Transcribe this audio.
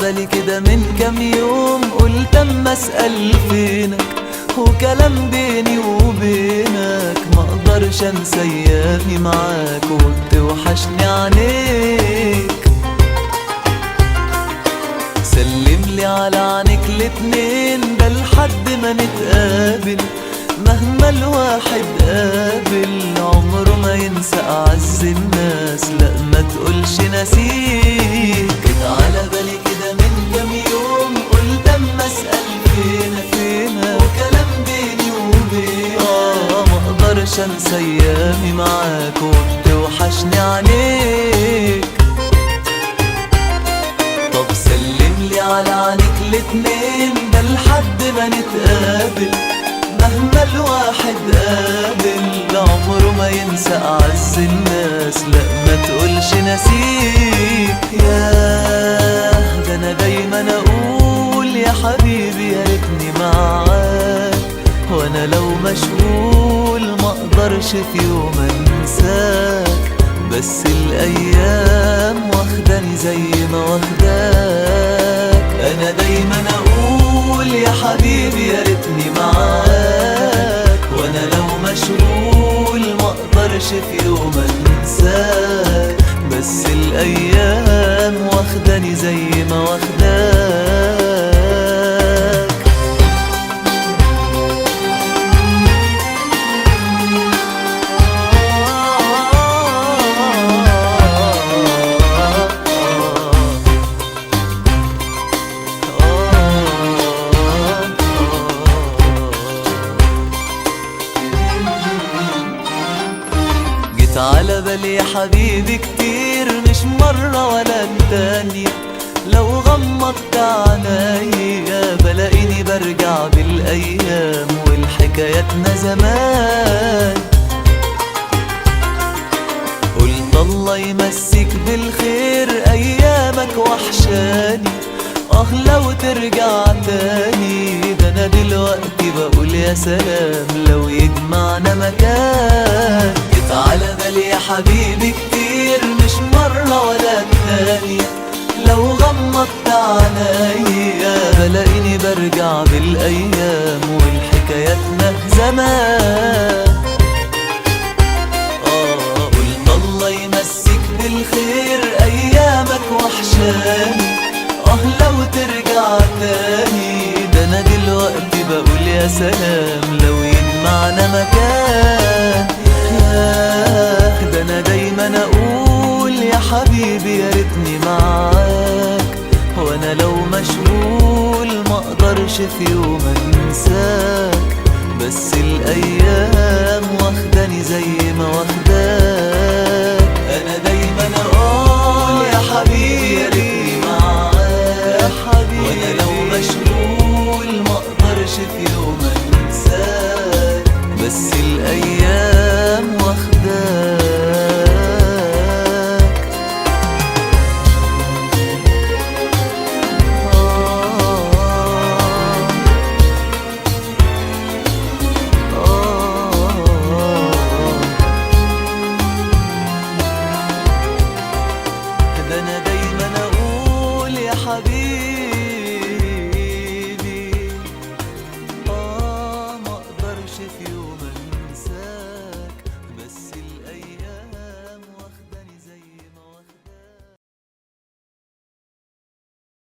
بالي كده من كام يوم، قلت اما اسأل فينك وكلام بيني وبينك، ما اقدرش انسى ايامي معاك وبتوحشني عينيك. سلملي على عينيك الاتنين ده لحد ما نتقابل، مهما الواحد قابل عمره ما ينسى اعز الناس، لا ما تقولش نسيك. جيت على بالي كده من كام يوم، قلت اما اسأل فينا وكلام بيني وبينك، ما اقدرش انسى ايامي معاك وبتوحشني عينيك. طب سلملي على عينيك الاتنين ده لحد ما نتقابل، مهما الواحد قابل عمره ما ينسى اعز الناس، لا ما تقولش نسيك. ياه ده انا دايما اقول يا حبيبي يا ريتني معاك، وانا لو مشغول ما اقدرش في يوم انساك، بس الايام واخداني زي ما واخداك. انا دايما اقول يا حبيبي يا ريتني معاك، وانا لو مشغول ما اقدرش في يوم انساك، بس الايام واخداني زي ما واخداك. على بالي يا حبيبي كتير مش مرة ولا التانية، لو غمضت عينيا بلاقيني برجع بالأيام والحكاياتنا زمان. قلت الله يمسك بالخير أيامك وحشاني، لو ترجع تاني ده أنا دلوقتي بقول يا سلام لو يجمعنا مكان. جيت على بالي يا حبيبي كتير مش مرة ولا التانية، لو غمضت عينيا بلاقيني برجع بالأيام والحكاياتنا زمان. قلت الله يمسك بالخير أيامك وحشاني، لو ترجع تاني ده انا دلوقتي بقول يا سلام لو يجمعنا مكان. ياه ده انا دايما اقول يا حبيبي يا ريتني معاك، وانا لو مشغول ما اقدرش في يوم انساك، بس الايام واخداني زي ما واخداك. انا